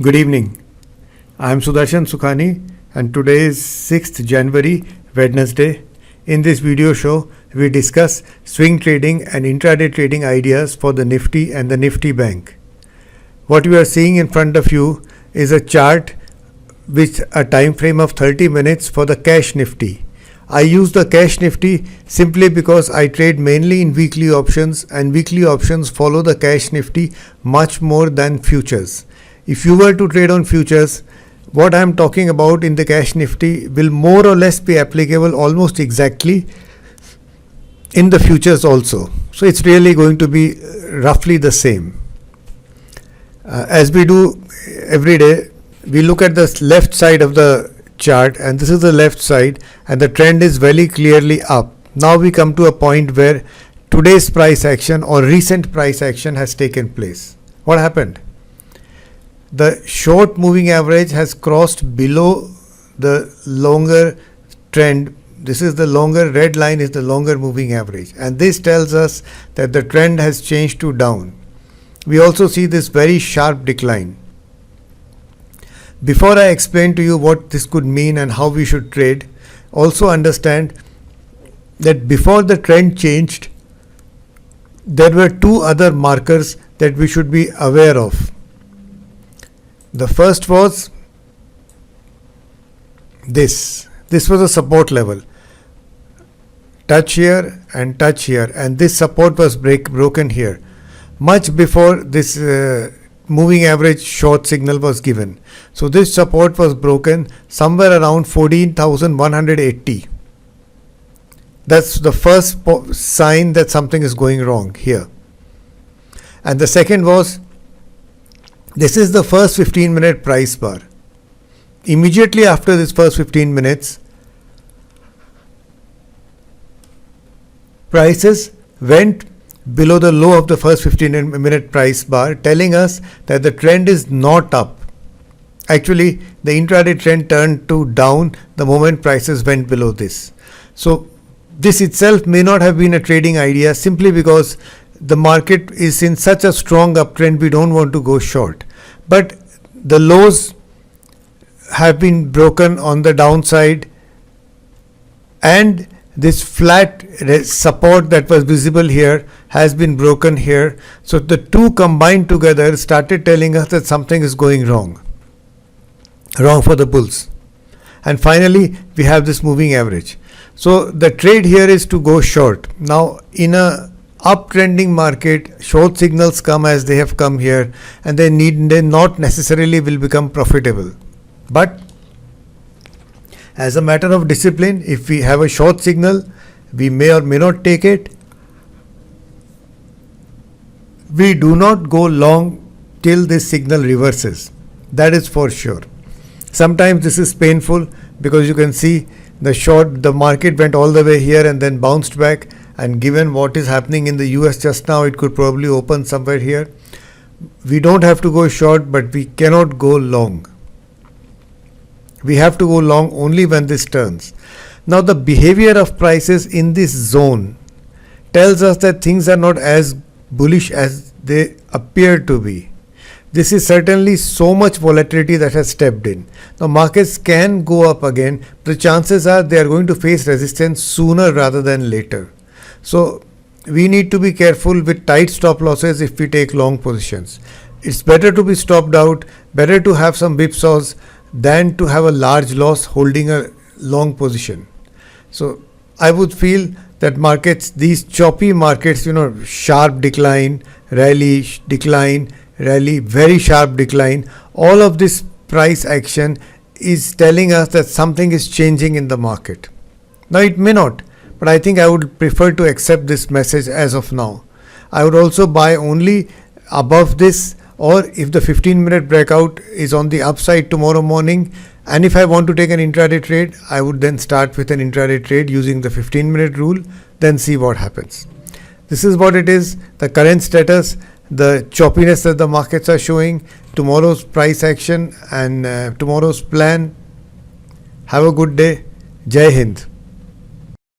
Good evening. I am Sudarshan Sukhani and today is 6th January, Wednesday. In this video show, we discuss swing trading and intraday trading ideas for the Nifty and the Nifty Bank. What you are seeing in front of you is a chart with a time frame of 30 minutes for the cash Nifty. I use the cash Nifty simply because I trade mainly in weekly options and weekly options follow the cash Nifty much more than futures. If you were to trade on futures, what I am talking about in the cash Nifty will more or less be applicable almost exactly in the futures also. So it's really going to be roughly the same. As we do every day, we look at the left side of the chart, and this is the left side, and the trend is very clearly up. Now we come to a point where today's price action or recent price action has taken place. What happened? The short moving average has crossed below the longer trend. This is the longer red line is the longer moving average, and this tells us that the trend has changed to down. We also see this very sharp decline. Before I explain to you what this could mean and how we should trade, also understand that before the trend changed, there were two other markers that we should be aware of. The first was this. This was a support level. Touch here and touch here, and this support was broken here much before this moving average short signal was given. So this support was broken somewhere around 14,180. That's the first sign that something is going wrong here. And the second was, this is the first 15-minute price bar. Immediately after this first 15 minutes, prices went below the low of the first 15-minute price bar, telling us that the trend is not up. Actually, the intraday trend turned to down the moment prices went below this. So this itself may not have been a trading idea simply because the market is in such a strong uptrend, we don't want to go short. But the lows have been broken on the downside, and this flat support that was visible here has been broken here. So the two combined together started telling us that something is going wrong for the bulls. And finally, we have this moving average. So the trade here is to go short. Now, in a uptrending market, short signals come as they have come here, and they not necessarily will become profitable. But as a matter of discipline, if we have a short signal, we may or may not take it. We do not go long till this signal reverses. That is for sure. Sometimes this is painful because you can see the market went all the way here and then bounced back, and given what is happening in the US just now, it could probably open somewhere here. We don't have to go short, but we cannot go long. We have to go long only when this turns. Now, the behavior of prices in this zone tells us that things are not as bullish as they appear to be. This is certainly so much volatility that has stepped in. Now, markets can go up again. The chances are they are going to face resistance sooner rather than later. So we need to be careful with tight stop losses if we take long positions. It's better to be stopped out, better to have some whipsaws than to have a large loss holding a long position. So I would feel that markets, these choppy markets, sharp decline, rally, decline, rally, very sharp decline, all of this price action is telling us that something is changing in the market. Now it may not, but I think I would prefer to accept this message as of now. I would also buy only above this, or if the 15-minute breakout is on the upside tomorrow morning, and if I want to take an intraday trade, I would then start with an intraday trade using the 15-minute rule, then see what happens. This is what it is, the current status, the choppiness that the markets are showing, tomorrow's price action and tomorrow's plan. Have a good day. Jai Hind.